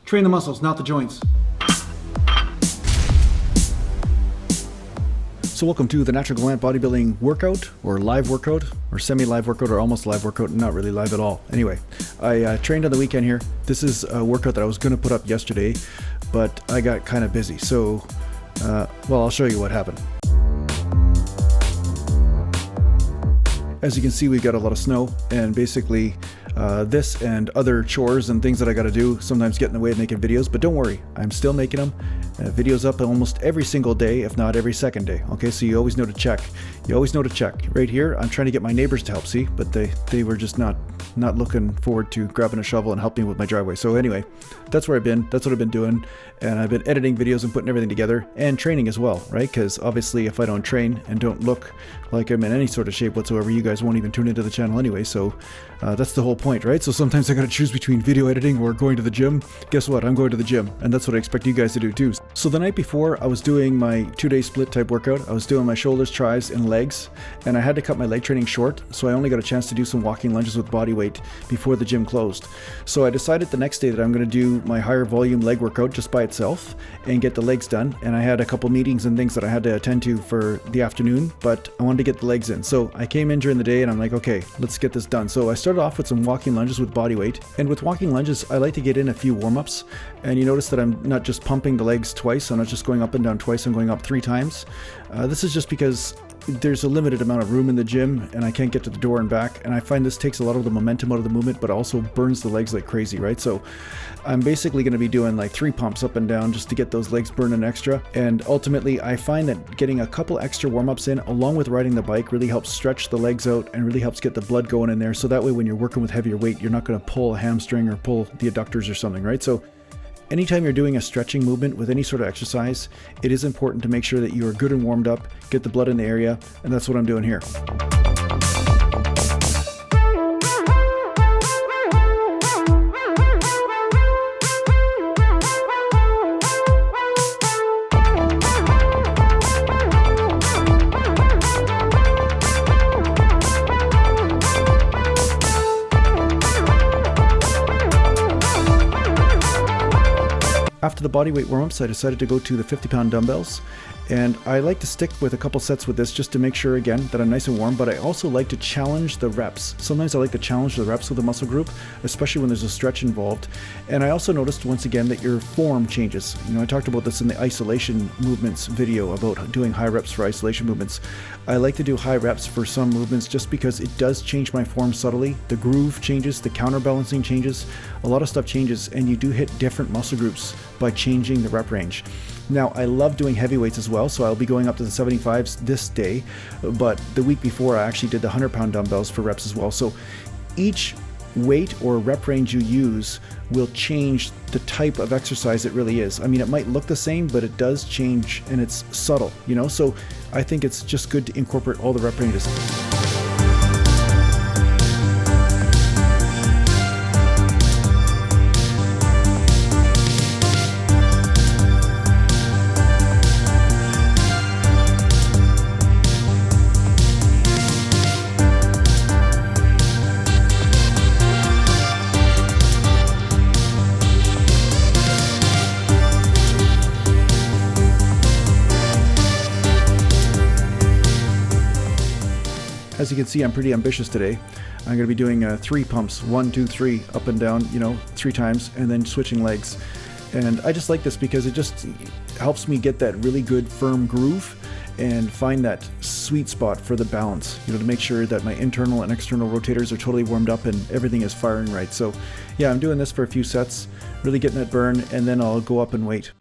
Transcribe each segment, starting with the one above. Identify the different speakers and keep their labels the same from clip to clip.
Speaker 1: Train the muscles, not the joints. So welcome to the Natural Gallant Bodybuilding workout, or live workout, or semi-live workout, or almost live workout, not really live at all. Anyway, I trained on the weekend here. This is a workout that I was going to put up yesterday, but I got kind of busy. So, well, I'll show you what happened. As you can see, we've got a lot of snow, and basically this and other chores and things that I got to do sometimes get in the way of making videos, but don't worry, I'm still making them. Videos up almost every single day, if not every second day. Okay, so you always know to check. You always know to check. Right here, I'm trying to get my neighbors to help, see, but they were just not looking forward to grabbing a shovel and helping me with my driveway. So anyway, that's where I've been. That's what I've been doing, and I've been editing videos and putting everything together and training as well, right? Because obviously, if I don't train and don't look like I'm in any sort of shape whatsoever, you guys won't even tune into the channel anyway. So that's the whole point, right? So sometimes I got to choose between video editing or going to the gym. Guess what? I'm going to the gym, and that's what I expect you guys to do too. So the night before, I was doing my 2-day split type workout. I was doing my shoulders, tris, and legs, and I had to cut my leg training short, so I only got a chance to do some walking lunges with body weight before the gym closed. So I decided the next day that I'm going to do my higher volume leg workout just by itself and get the legs done. And I had a couple meetings and things that I had to attend to for the afternoon, but I wanted to get the legs in. So I came in during the day and I'm like, okay, let's get this done. So I started off with some walking lunges with body weight. And with walking lunges, I like to get in a few warm-ups. And you notice that I'm not just pumping the legs twice. I'm not just going up and down twice. I'm going up 3 times. This is just because there's a limited amount of room in the gym and I can't get to the door and back, and I find this takes a lot of the momentum out of the movement, but also burns the legs like crazy, right? So I'm basically going to be doing like 3 pumps up and down just to get those legs burning extra. And ultimately I find that getting a couple extra warm-ups in along with riding the bike really helps stretch the legs out and really helps get the blood going in there, so that way when you're working with heavier weight you're not going to pull a hamstring or pull the adductors or something, right? So anytime you're doing a stretching movement with any sort of exercise, it is important to make sure that you are good and warmed up, get the blood in the area, and that's what I'm doing here. After the bodyweight warm-ups, I decided to go to the 50-pound dumbbells, and I like to stick with a couple sets with this just to make sure, again, that I'm nice and warm, but I also like to challenge the reps. Sometimes I like to challenge the reps with a muscle group, especially when there's a stretch involved. And I also noticed, once again, that your form changes. You know, I talked about this in the isolation movements video about doing high reps for isolation movements. I like to do high reps for some movements just because it does change my form subtly. The groove changes, the counterbalancing changes, a lot of stuff changes, and you do hit different muscle groups by changing the rep range. Now, I love doing heavyweights as well, so I'll be going up to the 75s this day, but the week before I actually did the 100-pound dumbbells for reps as well. So each weight or rep range you use will change the type of exercise it really is. I mean, it might look the same, but it does change, and it's subtle, you know? So I think it's just good to incorporate all the rep ranges. As you can see, I'm pretty ambitious today. I'm going to be doing 3 pumps, 1, 2, 3, up and down, you know, 3 times, and then switching legs. And I just like this because it just helps me get that really good firm groove and find that sweet spot for the balance, you know, to make sure that my internal and external rotators are totally warmed up and everything is firing right. So yeah, I'm doing this for a few sets, really getting that burn, and then I'll go up and wait.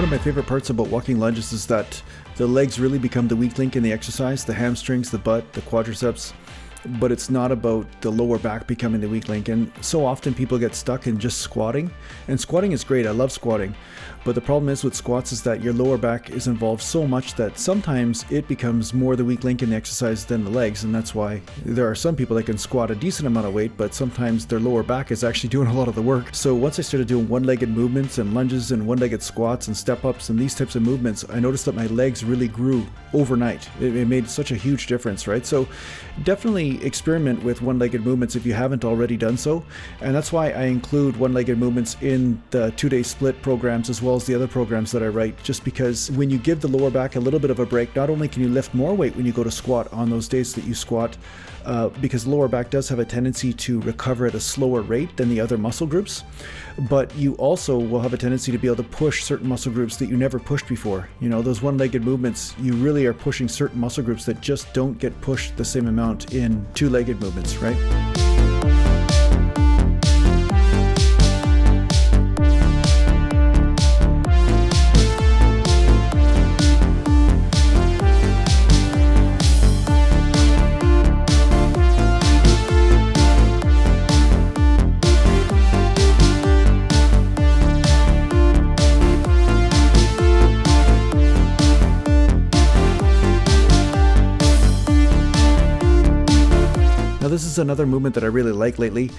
Speaker 1: of my favorite parts about walking lunges is that the legs really become the weak link in the exercise, the hamstrings, the butt, the quadriceps, but it's not about the lower back becoming the weak link. And so often people get stuck in just squatting, and squatting is great. I love squatting, but the problem is with squats is that your lower back is involved so much that sometimes it becomes more the weak link in the exercise than the legs. And that's why there are some people that can squat a decent amount of weight, but sometimes their lower back is actually doing a lot of the work. So once I started doing one-legged movements and lunges and one-legged squats and step-ups and these types of movements, I noticed that my legs really grew overnight. It made such a huge difference, right? So definitely experiment with one-legged movements if you haven't already done so. And that's why I include one-legged movements in the 2-day split programs as well as the other programs that I write, just because when you give the lower back a little bit of a break, not only can you lift more weight when you go to squat on those days that you squat, because the lower back does have a tendency to recover at a slower rate than the other muscle groups, but you also will have a tendency to be able to push certain muscle groups that you never pushed before. You know, those one-legged movements, you really are pushing certain muscle groups that just don't get pushed the same amount in two-legged movements, right? Now this is another movement that I really like lately,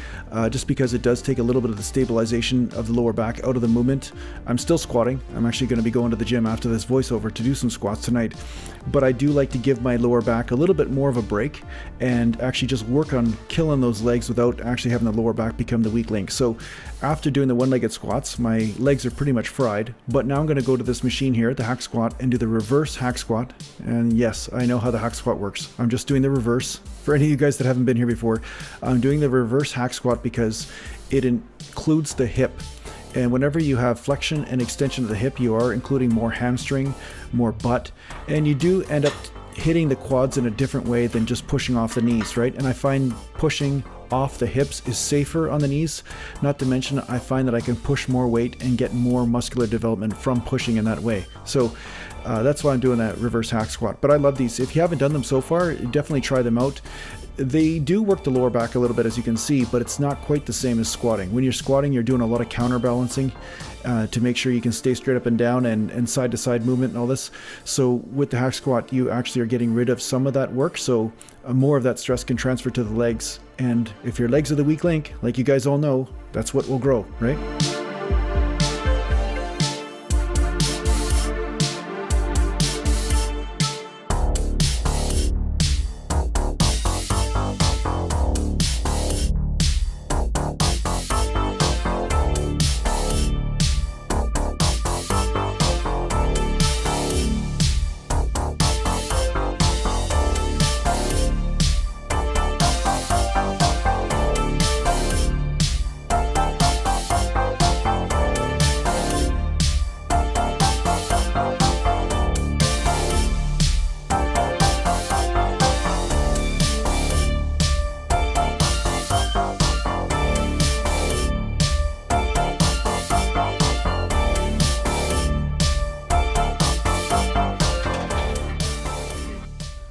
Speaker 1: just because it does take a little bit of the stabilization of the lower back out of the movement. I'm still squatting. I'm actually going to be going to the gym after this voiceover to do some squats tonight, but I do like to give my lower back a little bit more of a break and actually just work on killing those legs without actually having the lower back become the weak link. So after doing the one-legged squats, my legs are pretty much fried, but now I'm going to go to this machine here, the hack squat, and do the reverse hack squat. And yes, I know how the hack squat works. I'm just doing the reverse. For any of you guys that haven't been here before, I'm doing the reverse hack squat because it includes the hip. And whenever you have flexion and extension of the hip, you are including more hamstring, more butt, and you do end up hitting the quads in a different way than just pushing off the knees, right? And I find pushing off the hips is safer on the knees. Not to mention, I find that I can push more weight and get more muscular development from pushing in that way. So that's why I'm doing that reverse hack squat. But I love these. If you haven't done them so far, definitely try them out. They do work the lower back a little bit, as you can see, but it's not quite the same as squatting. When you're squatting, you're doing a lot of counterbalancing to make sure you can stay straight up and down and side to side movement and all this. So with the hack squat, you actually are getting rid of some of that work, so more of that stress can transfer to the legs. And if your legs are the weak link, like you guys all know, that's what will grow, right?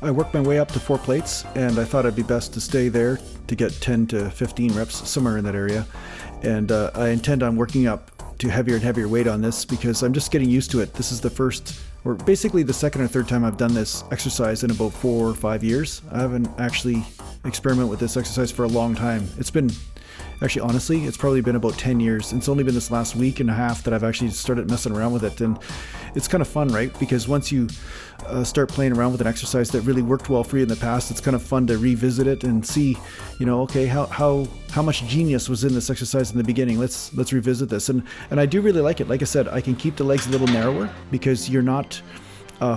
Speaker 1: I worked my way up to 4 plates, and I thought it'd be best to stay there to get 10 to 15 reps, somewhere in that area. And I intend on working up to heavier and heavier weight on this because I'm just getting used to it. This is the first, or basically the second or third time I've done this exercise in about 4 or 5 years. I haven't actually experimented with this exercise for a long time. It's been, actually honestly, it's probably been about 10 years. It's only been this last week and a half that I've actually started messing around with it. And it's kind of fun, right? Because once you start playing around with an exercise that really worked well for you in the past, it's kind of fun to revisit it and see, you know, okay, how much genius was in this exercise in the beginning. Let's revisit this. And I do really like it. Like I said, I can keep the legs a little narrower because you're not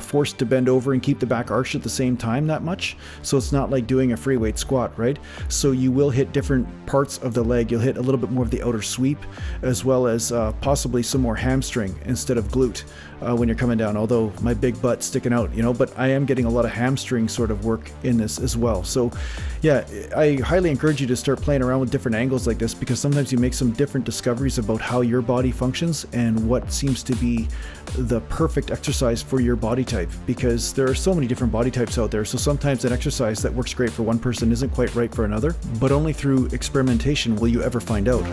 Speaker 1: forced to bend over and keep the back arched at the same time that much. So it's not like doing a free weight squat, right? So you will hit different parts of the leg. You'll hit a little bit more of the outer sweep, as well as possibly some more hamstring instead of glute when you're coming down, although my big butt sticking out, you know, but I am getting a lot of hamstring sort of work in this as well. So yeah, I highly encourage you to start playing around with different angles like this, because sometimes you make some different discoveries about how your body functions and what seems to be the perfect exercise for your body type, because there are so many different body types out there. So sometimes an exercise that works great for one person isn't quite right for another, but only through experimentation will you ever find out.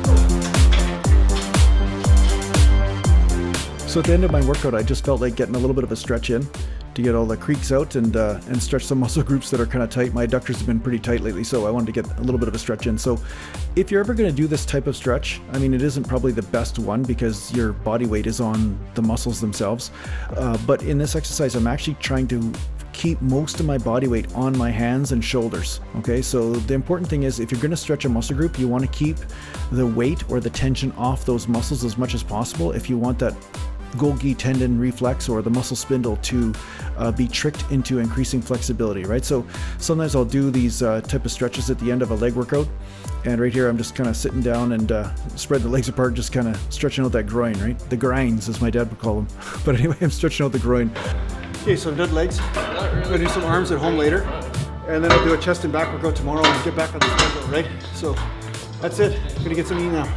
Speaker 1: So at the end of my workout, I just felt like getting a little bit of a stretch in to get all the creaks out and stretch some muscle groups that are kind of tight. My adductors have been pretty tight lately, so I wanted to get a little bit of a stretch in. So if you're ever going to do this type of stretch, I mean, it isn't probably the best one because your body weight is on the muscles themselves. But in this exercise, I'm actually trying to keep most of my body weight on my hands and shoulders. Okay, so the important thing is, if you're going to stretch a muscle group, you want to keep the weight or the tension off those muscles as much as possible if you want that Golgi tendon reflex or the muscle spindle to be tricked into increasing flexibility, right? So sometimes I'll do these type of stretches at the end of a leg workout, and right here I'm just kind of sitting down and spread the legs apart, just kind of stretching out that groin, right? The grinds, as my dad would call them. But anyway, I'm stretching out the groin. Okay, so I've done legs. I'm gonna do some arms at home later, and then I'll do a chest and back workout tomorrow and get back on the schedule, right? So that's it. I'm gonna get some eating now.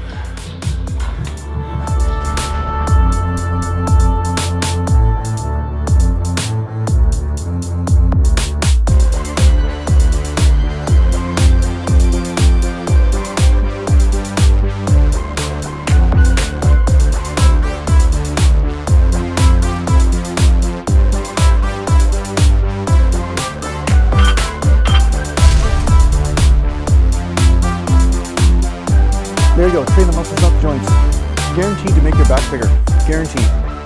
Speaker 1: There you go, train the muscles, not the joints. Guaranteed to make your back bigger, guaranteed.